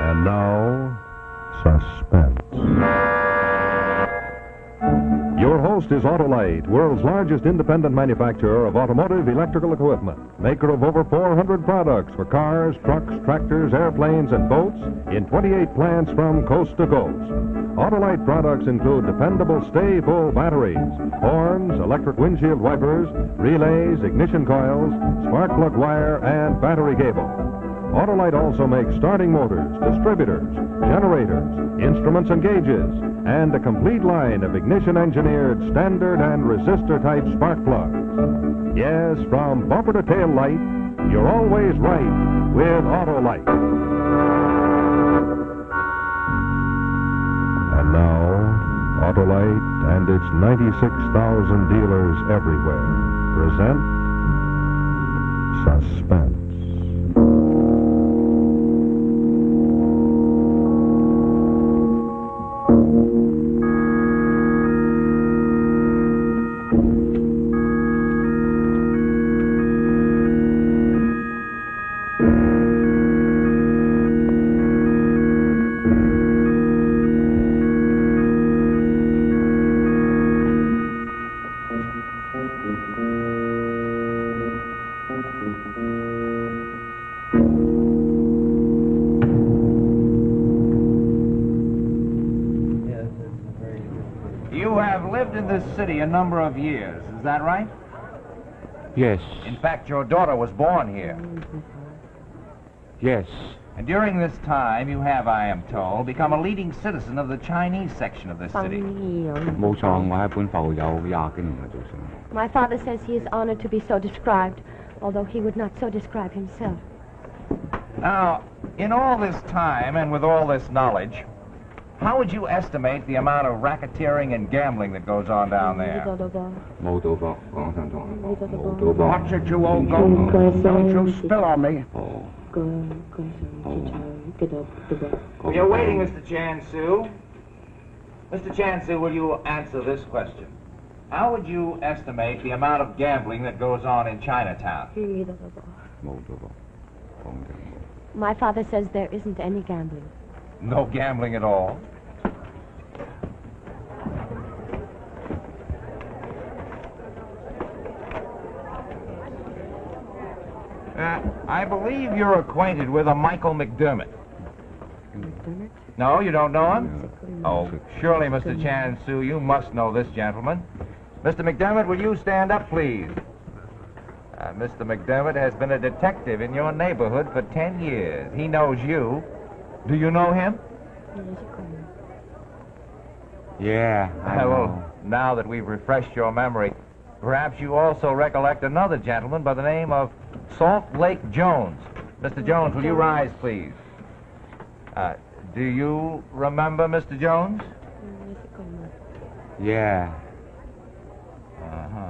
And now, Suspense. Your host is Autolite, world's largest independent manufacturer of automotive electrical equipment, maker of over 400 products for cars, trucks, tractors, airplanes, and boats in 28 plants from coast to coast. Autolite products include dependable stay-full batteries, horns, electric windshield wipers, relays, ignition coils, spark plug wire, and battery cable. Autolite also makes starting motors, distributors, generators, instruments and gauges, and a complete line of ignition-engineered standard and resistor-type spark plugs. Yes, from bumper to tail light, you're always right with Autolite. And now, Autolite and its 96,000 dealers everywhere present Suspense. In this city a number of years, is that right? Yes. In fact, your daughter was born here. Yes. And during this time, you have, I am told, become a leading citizen of the Chinese section of this city. My father says he is honored to be so described, although he would not so describe himself. Now, in all this time and with all this knowledge, how would you estimate the amount of racketeering and gambling that goes on down there? Watch it, you old goat. Don't you spill on me. You're waiting, Mr. Chan-Su. Mr. Chan-Su, will you answer this question? How would you estimate the amount of gambling that goes on in Chinatown? My father says there isn't any gambling. No gambling at all? I believe you're acquainted with a Michael McDermott. McDermott? No, you don't know him? Oh, surely, Mr. Chan-Su, you must know this gentleman. Mr. McDermott, will you stand up, please? Mr. McDermott has been a detective in your neighborhood for 10 years. He knows you. Do you know him? Yeah, I know. Well, now that we've refreshed your memory, perhaps you also recollect another gentleman by the name of Salt Lake Jones. Mr. Jones, will you rise, please? Do you remember Mr. Jones? Yeah.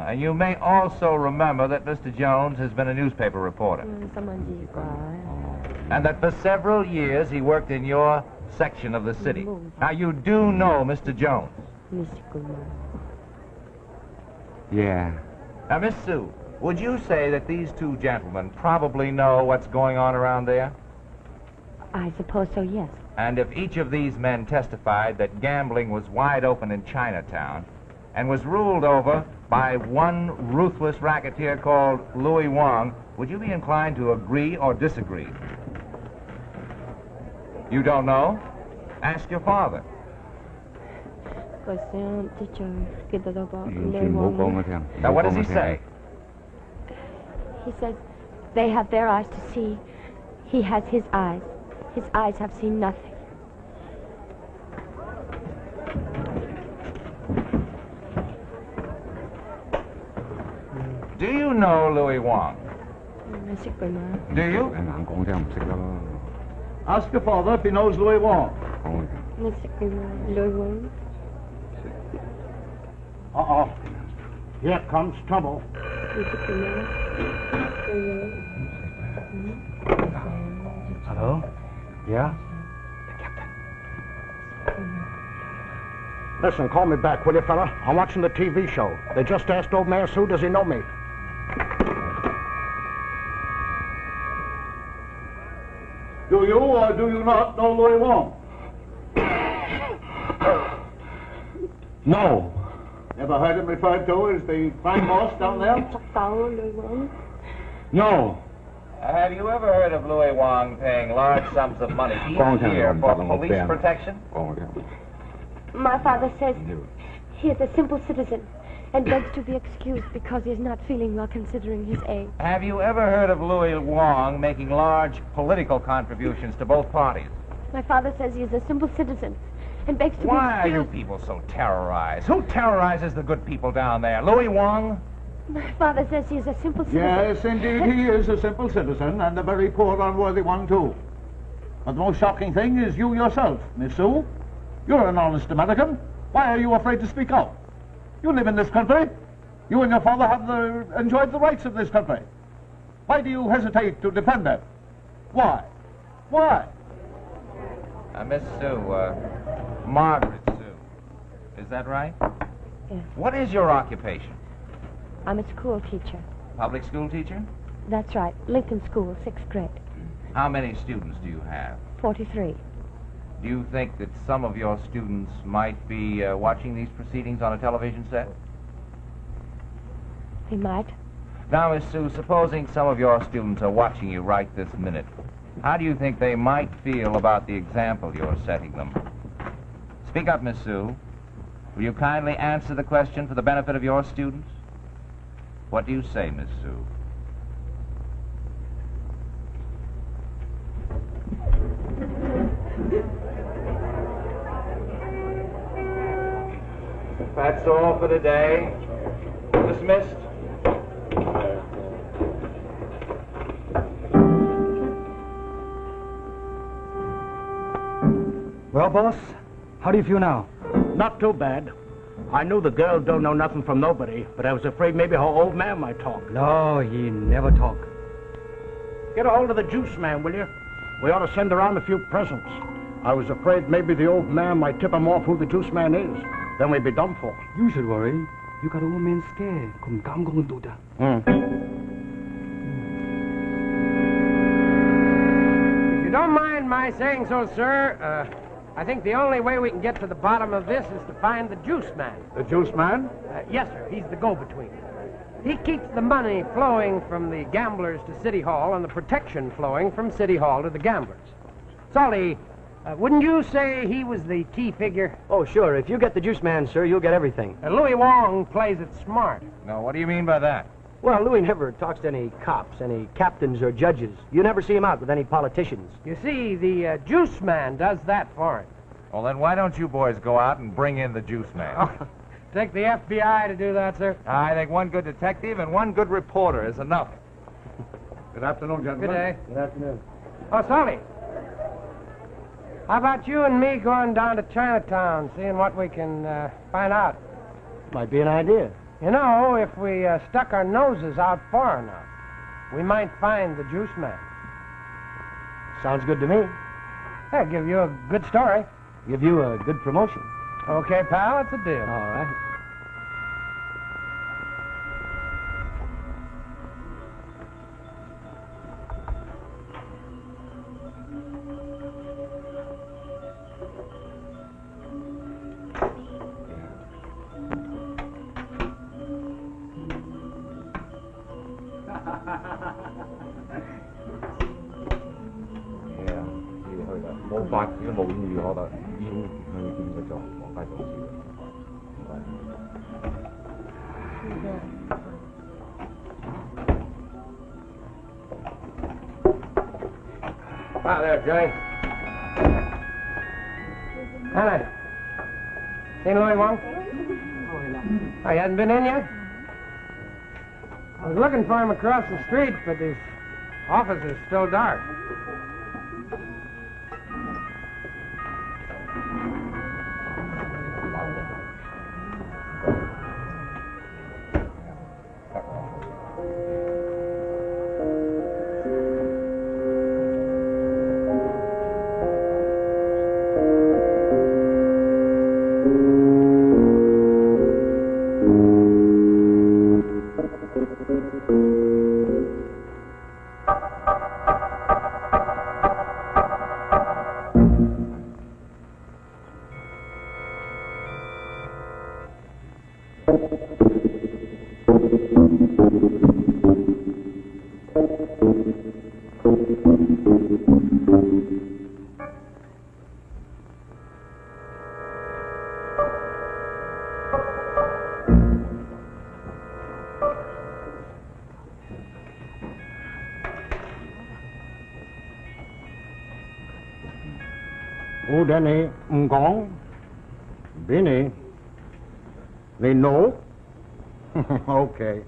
And you may also remember that Mr. Jones has been a newspaper reporter. And that for several years he worked in your section of the city. Now, you do know Mr. Jones? Yeah. Now, Miss Sue, would you say that these two gentlemen probably know what's going on around there? I suppose so, yes. And if each of these men testified that gambling was wide open in Chinatown and was ruled over by one ruthless racketeer called Louis Wong, would you be inclined to agree or disagree? You don't know? Ask your father. Now, what does he say? He says they have their eyes to see. He has his eyes. His eyes have seen nothing. Do you know Louis Wong? Do you? Ask your father if he knows Louis Wong. Uh-oh. Here comes trouble. Hello? Yeah? The captain. Listen, call me back, will you, fella? I'm watching the TV show. They just asked old Mayor Sue, does he know me? Do you or do you not know Louis Wong? No. Ever heard him referred to as the crime boss down there? No. Have you ever heard of Louis Wong paying large sums of money each year for police protection? My father says he is a simple citizen and begs to be excused because he is not feeling well considering his age. Have you ever heard of Louis Wong making large political contributions to both parties? My father says he is a simple citizen and begs to be Why are you excused. people so terrorized? Who terrorizes the good people down there? Louis Wong? My father says he is a simple citizen. Yes, indeed, he is a simple citizen, and a very poor, unworthy one, too. But the most shocking thing is you yourself, Miss Sue. You're an honest American. Why are you afraid to speak out? You live in this country. You and your father have enjoyed the rights of this country. Why do you hesitate to defend them? Why? Why? Miss Sue, Margaret Sue. Is that right? Yes. What is your occupation? I'm a school teacher. Public school teacher? That's right. Lincoln School, 6th grade. How many students do you have? 43. Do you think that some of your students might be watching these proceedings on a television set? They might. Now, Miss Sue, supposing some of your students are watching you right this minute, how do you think they might feel about the example you're setting them? Speak up, Miss Sue. Will you kindly answer the question for the benefit of your students? What do you say, Miss Sue? That's all for today. Dismissed. Well, boss, how do you feel now? Not too bad. I knew the girl don't know nothing from nobody, but I was afraid maybe her old man might talk. No, he never talk. Get a hold of the Juiceman, will you? We ought to send around a few presents. I was afraid maybe the old man might tip him off who the Juiceman is. Then we'd be done for. You should worry. You got old man scared. 그럼 감각은 도다. If you don't mind my saying so, sir, I think the only way we can get to the bottom of this is to find the Juiceman. The Juiceman? Yes, sir. He's the go-between. He keeps the money flowing from the gamblers to City Hall and the protection flowing from City Hall to the gamblers. Salty, wouldn't you say he was the key figure? Oh, sure. If you get the Juiceman, sir, you'll get everything. Louis Wong plays it smart. No, what do you mean by that? Well, Louis never talks to any cops, any captains or judges. You never see him out with any politicians. You see, the Juiceman does that for him. Well, then why don't you boys go out and bring in the Juiceman? Take the FBI to do that, sir? I think one good detective and one good reporter is enough. Good afternoon, gentlemen. Good day. Good afternoon. Oh, Salty. How about you and me going down to Chinatown, seeing what we can find out? Might be an idea. You know, if we stuck our noses out far enough, we might find the Juiceman. Sounds good to me. That'll give you a good story. Give you a good promotion. Okay, pal, it's a deal. All right. Hi there, Johnny. Anna. Seen Louis Wong? Oh, he hasn't been in yet? I was looking for him across the street, but his office is still dark. Ô Danny, con Benny. They know? Okay.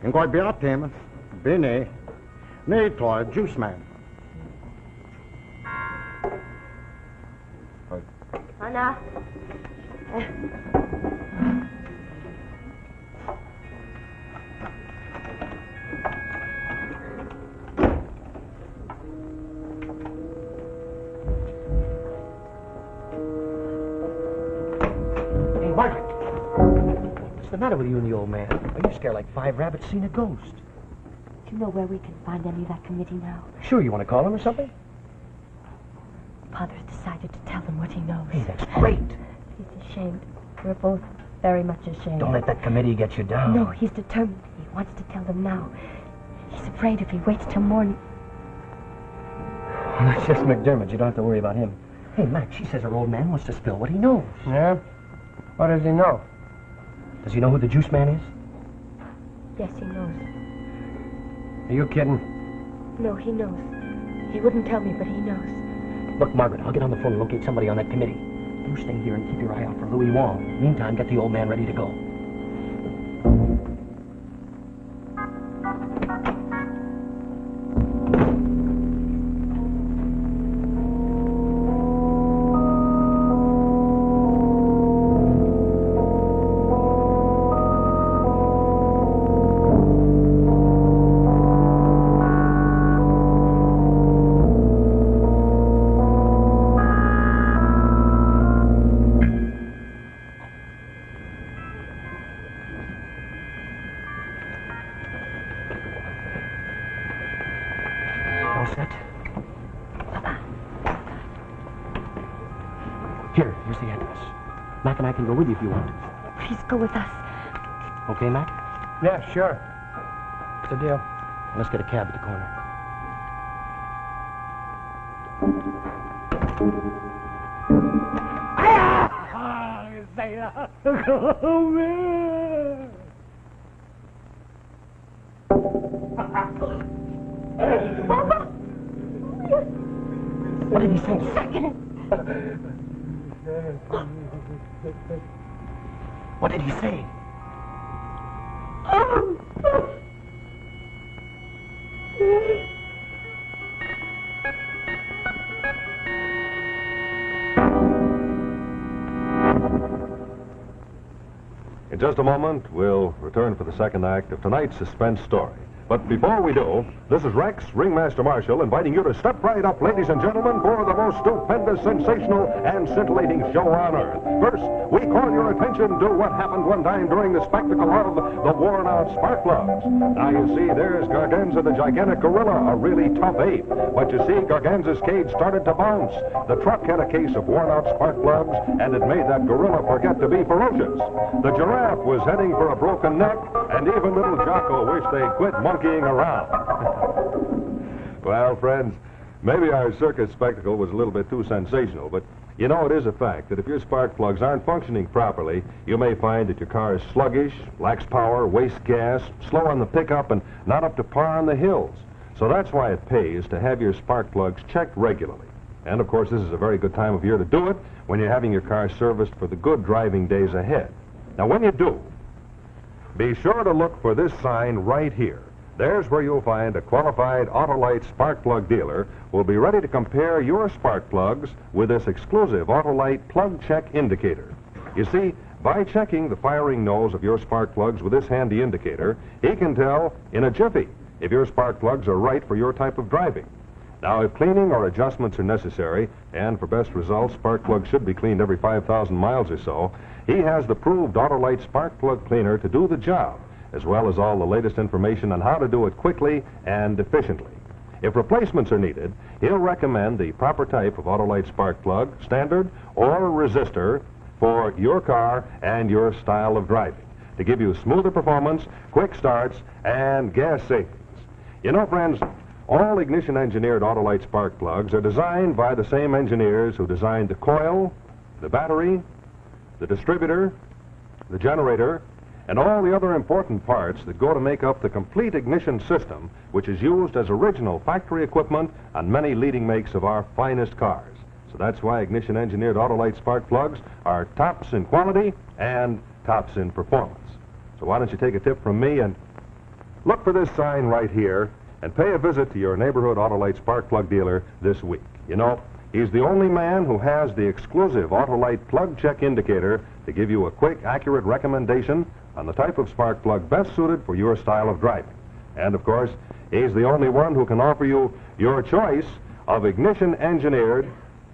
And go be up him. Benny. Nay, toy, Juiceman. Anna. What's the matter with you and the old man? Are you scared like 5 rabbits seen a ghost? Do you know where we can find any of that committee now? Sure, you want to call him or something? Father's decided to tell them what he knows. Hey, that's great. He's ashamed. We're both very much ashamed. Don't let that committee get you down. No, he's determined. He wants to tell them now. He's afraid if he waits till morning. Well, that's just McDermott. You don't have to worry about him. Hey, Mac, she says her old man wants to spill what he knows. Yeah? What does he know? Does he know who the Juiceman is? Yes, he knows. Are you kidding? No, he knows. He wouldn't tell me, but he knows. Look, Margaret, I'll get on the phone and locate somebody on that committee. You stay here and keep your eye out for Louis Wong. Meantime, get the old man ready to go. Here's the address. Mac and I can go with you if you want. Please go with us. Okay, Mac? Yeah, sure. What's the deal? Let's get a cab at the corner. What did he say? Second. What did he say? In just a moment, we'll return for the second act of tonight's suspense story. But before we do, this is Rex, Ringmaster Marshall, inviting you to step right up, ladies and gentlemen, for the most stupendous, sensational, and scintillating show on Earth. First, we call your attention to what happened one time during the spectacle of the worn-out spark plugs. Now, you see, there's Garganza the gigantic gorilla, a really tough ape. But you see, Garganza's cage started to bounce. The truck had a case of worn-out spark plugs, and it made that gorilla forget to be ferocious. The giraffe was heading for a broken neck, and even little Jocko wished they'd quit monkeying around. Well, friends, maybe our circus spectacle was a little bit too sensational, but you know, it is a fact that if your spark plugs aren't functioning properly, you may find that your car is sluggish, lacks power, wastes gas, slow on the pickup, and not up to par on the hills. So that's why it pays to have your spark plugs checked regularly. And of course, this is a very good time of year to do it when you're having your car serviced for the good driving days ahead. Now, when you do, be sure to look for this sign right here. There's where you'll find a qualified Autolite spark plug dealer who will be ready to compare your spark plugs with this exclusive Autolite plug check indicator. You see, by checking the firing nose of your spark plugs with this handy indicator, he can tell in a jiffy if your spark plugs are right for your type of driving. Now, if cleaning or adjustments are necessary, and for best results, spark plugs should be cleaned every 5,000 miles or so, he has the proved Autolite spark plug cleaner to do the job, as well as all the latest information on how to do it quickly and efficiently. If replacements are needed, he'll recommend the proper type of Autolite spark plug, standard or resistor, for your car and your style of driving, to give you smoother performance, quick starts, and gas savings. You know, friends, all ignition-engineered Autolite spark plugs are designed by the same engineers who designed the coil, the battery, the distributor, the generator, and all the other important parts that go to make up the complete ignition system, which is used as original factory equipment on many leading makes of our finest cars. So that's why ignition-engineered Autolite spark plugs are tops in quality and tops in performance. So why don't you take a tip from me and look for this sign right here and pay a visit to your neighborhood Autolite spark plug dealer this week. You know, he's the only man who has the exclusive Autolite plug check indicator to give you a quick, accurate recommendation on the type of spark plug best suited for your style of driving. And, of course, he's the only one who can offer you your choice of ignition-engineered,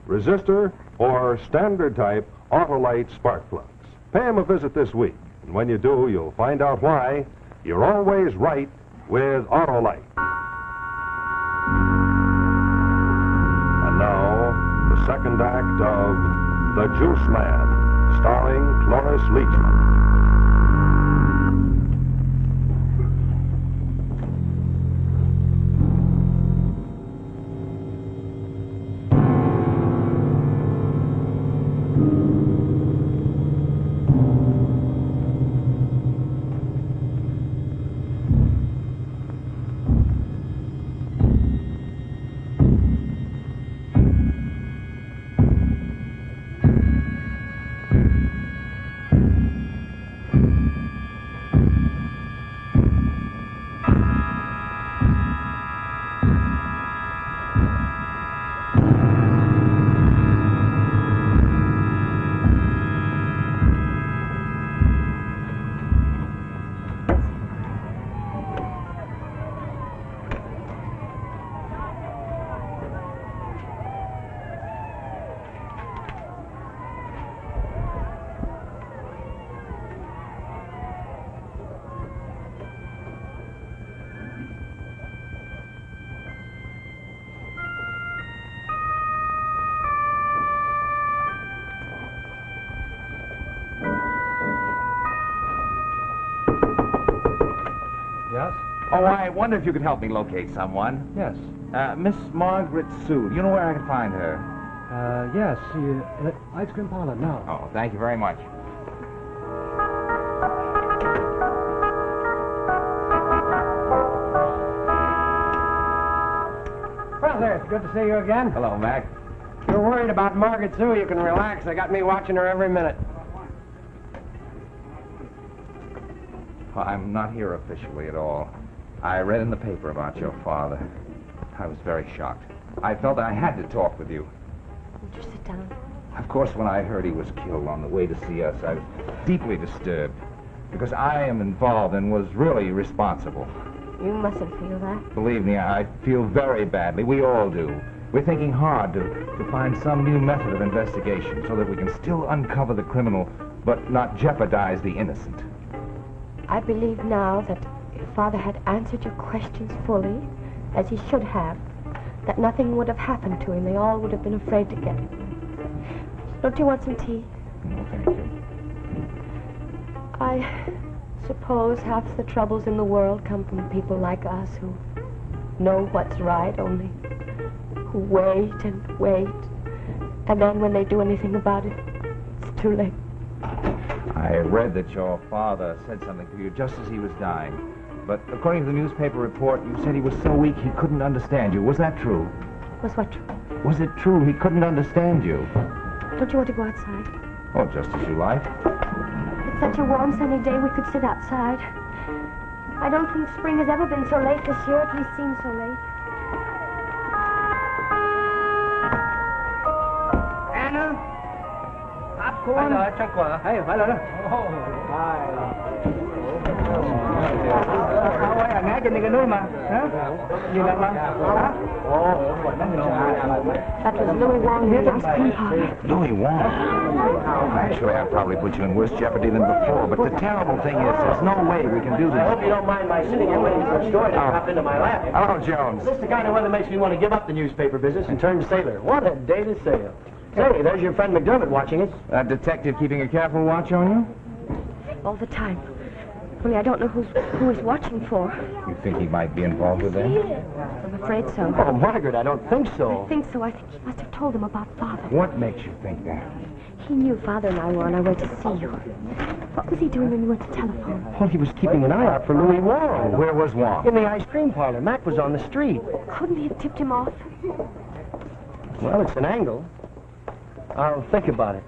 resistor, or standard-type Autolite spark plugs. Pay him a visit this week, and when you do, you'll find out why you're always right with Autolite. And now, the second act of The Juiceman, starring Cloris Leachman. Yes? Oh, I wonder if you could help me locate someone. Yes. Miss Margaret Sue. Do you know where I can find her? Yes. Ice cream parlor now. Oh, thank you very much. Well, there, it's good to see you again. Hello, Mac. If you're worried about Margaret Sue, you can relax. They got me watching her every minute. Well, I'm not here officially at all. I read in the paper about your father. I was very shocked. I felt I had to talk with you. Won't you sit down? Of course, when I heard he was killed on the way to see us, I was deeply disturbed. Because I am involved and was really responsible. You mustn't feel that. Believe me, I feel very badly. We all do. We're thinking hard to find some new method of investigation so that we can still uncover the criminal, but not jeopardize the innocent. I believe now that if Father had answered your questions fully, as he should have, that nothing would have happened to him. They all would have been afraid to get him. Don't you want some tea? No, thank you. I suppose half the troubles in the world come from people like us who know what's right, only who wait and wait, and then when they do anything about it, it's too late. I read that your father said something to you just as he was dying. But according to the newspaper report, you said he was so weak he couldn't understand you. Was that true? Was what true? Was it true he couldn't understand you? Don't you want to go outside? Oh, just as you like. It's such a warm, sunny day we could sit outside. I don't think spring has ever been so late this year, at least seems so late. Anna? Popcorn? Hey, hello. That was Louis Wong here, the ice cream parlor. Louis Wong? Actually, I'd probably put you in worse jeopardy than before, but the terrible thing is there's no way we can do this. I hope you don't mind my sitting here waiting for a story to pop into my lap. Hello, Jones. This is the kind of weather makes me want to give up the newspaper business and turn sailor. What a day to sail. Say, there's your friend McDermott watching us. That detective keeping a careful watch on you? All the time. Only I don't know who he's watching for. You think he might be involved with that? I'm afraid so. Oh, Margaret, I don't think so. I think so. I think he must have told him about Father. What makes you think that? He knew Father and I were on our way to see you. What was he doing when you went to telephone? Well, he was keeping an eye out for Louis Wong. Where was Wong? In the ice cream parlor. Mac was on the street. Couldn't he have tipped him off? Well, it's an angle. I'll think about it.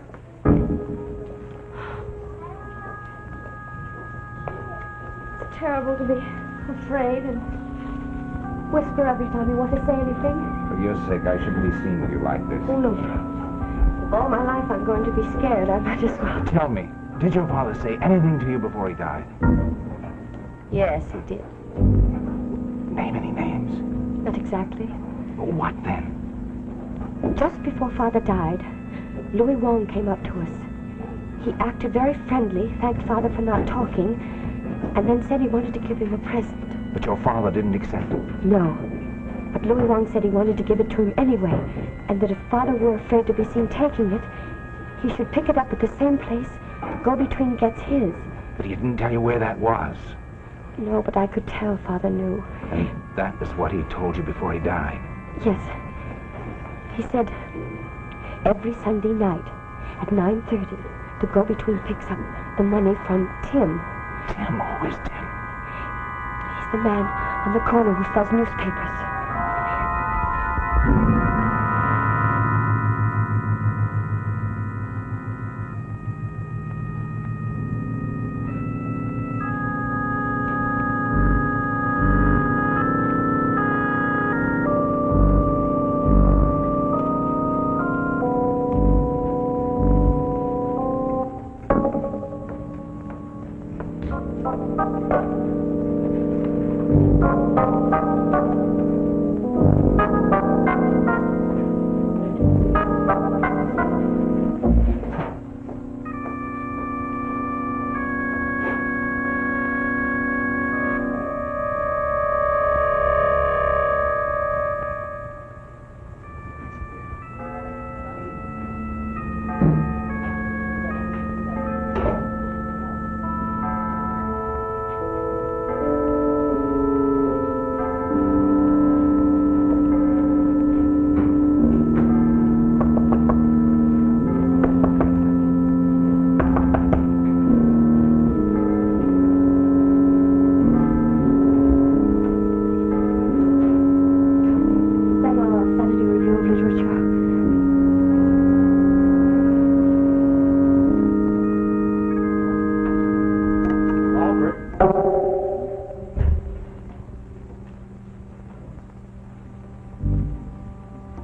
It's terrible to be afraid and whisper every time you want to say anything. For your sake, I shouldn't be seen with you like this. Oh, no. If all my life I'm going to be scared, I might as well. Tell me, did your father say anything to you before he died? Yes, he did. Name any names. Not exactly. What then? Just before Father died, Louis Wong came up to us. He acted very friendly, thanked Father for not talking, and then said he wanted to give him a present. But your father didn't accept it. No. But Louis Wong said he wanted to give it to him anyway, and that if Father were afraid to be seen taking it, he should pick it up at the same place Go-Between gets his. But he didn't tell you where that was. No, but I could tell Father knew. And that was what he told you before he died. Yes. He said every Sunday night at 9:30, the Go-Between picks up the money from Tim. Tim? Who is Tim? He's the man on the corner who sells newspapers.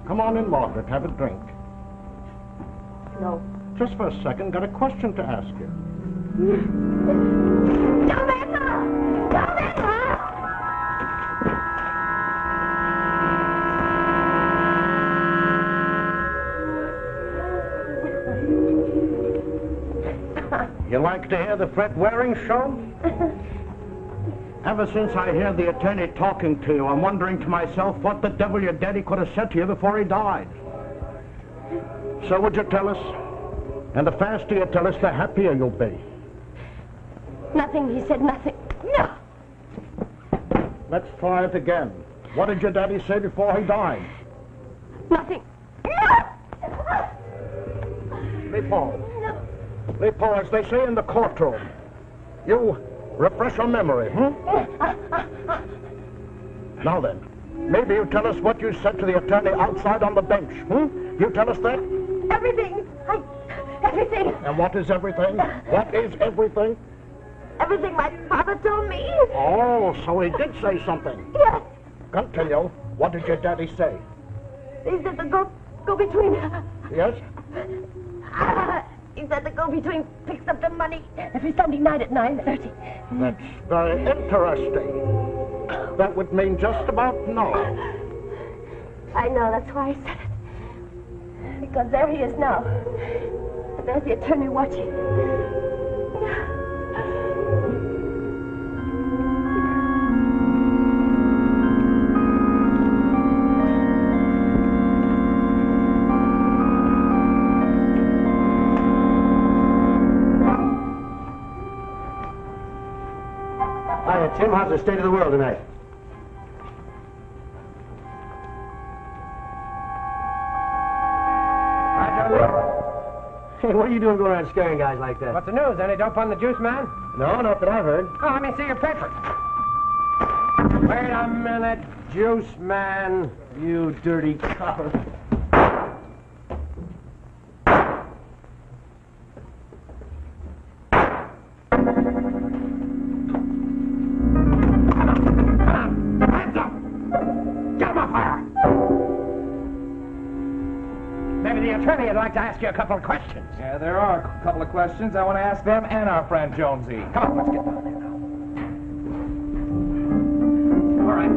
Come on in, Margaret. Have a drink. No. Just for a second, got a question to ask you. You like to hear the Fred Waring show? Ever since I heard the attorney talking to you, I'm wondering to myself what the devil your daddy could have said to you before he died. So would you tell us? And the faster you tell us, the happier you'll be. Nothing, he said nothing. No! Let's try it again. What did your daddy say before he died? Nothing. Leopold, as they say in the courtroom, you refresh your memory, Now then, maybe you tell us what you said to the attorney outside on the bench, You tell us that? Everything. Everything. And what is everything? What is everything? Everything my father told me. Oh, so he did say something. Yes. Continue. What did your daddy say? He said the go-between. Yes? He said the go-between picks up the money every Sunday night at 9:30. That's very interesting. That would mean just about no. I know, that's why I said it. Because there he is now. And there's the attorney watching. Tim, how's the state of the world tonight? Hey, what are you doing going around scaring guys like that? What's the news? Any dope on the Juiceman? No, not that I've heard. Oh, let me see your paper. Wait a minute, Juiceman. You dirty copper. I'd like to ask you a couple of questions. Yeah, there are a couple of questions I want to ask them and our friend Jonesy. Come on, let's get down there now. All right.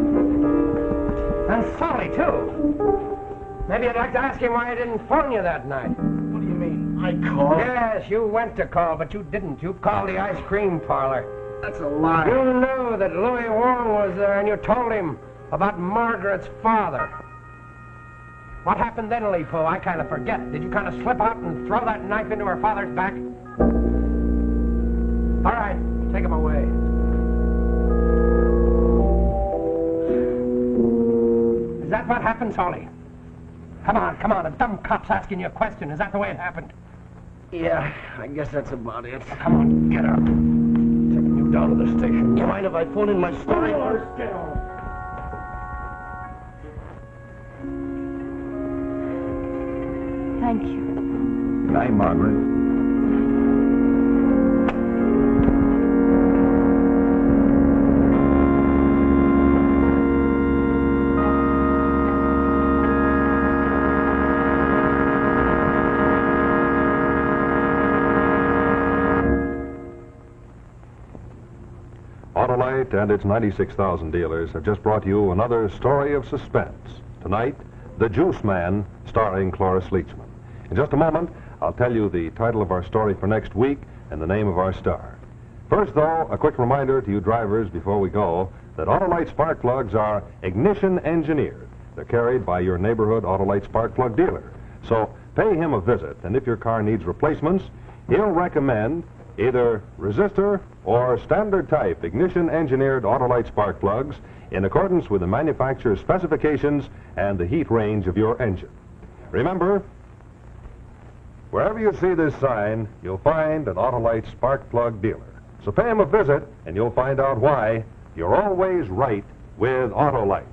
And Solly, too. Maybe I'd like to ask him why he didn't phone you that night. What do you mean? I called? Yes, you went to call, but you didn't. You called the ice cream parlor. That's a lie. You knew that Louis Wong was there, and you told him about Margaret's father. What happened then, Leepo? I kind of forget. Did you kind of slip out and throw that knife into her father's back? All right, take him away. Is that what happened, Solly? Come on, a dumb cop's asking you a question. Is that the way it happened? Yeah, I guess that's about it. Come on, get up. Taking you down to the station. You mind if I phone in my story? Get on. Thank you. Good night, Margaret. Autolite and its 96,000 dealers have just brought you another story of suspense. Tonight, The Juiceman, starring Cloris Leachman. In just a moment, I'll tell you the title of our story for next week and the name of our star. First, though, a quick reminder to you drivers before we go that Autolite spark plugs are ignition engineered. They're carried by your neighborhood Autolite spark plug dealer. So pay him a visit, and if your car needs replacements, he'll recommend either resistor or standard type ignition engineered Autolite spark plugs in accordance with the manufacturer's specifications and the heat range of your engine. Remember, wherever you see this sign, you'll find an Autolite spark plug dealer. So pay him a visit, and you'll find out why you're always right with Autolite.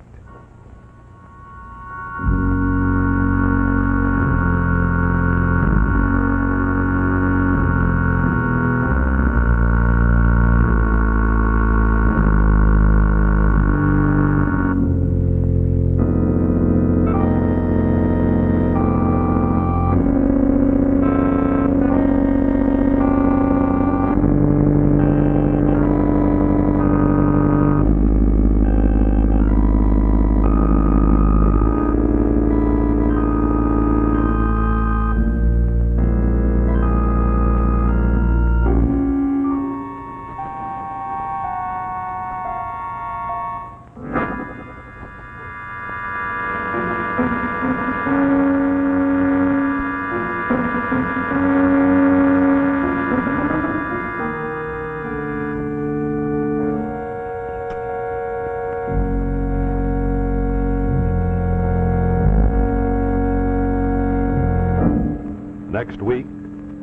Next week,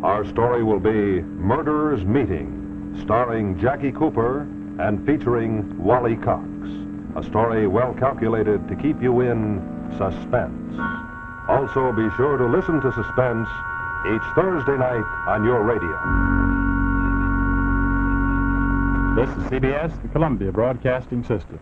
our story will be Murderer's Meeting, starring Jackie Cooper and featuring Wally Cox. A story well calculated to keep you in suspense. Also, be sure to listen to Suspense each Thursday night on your radio. This is CBS, the Columbia Broadcasting System.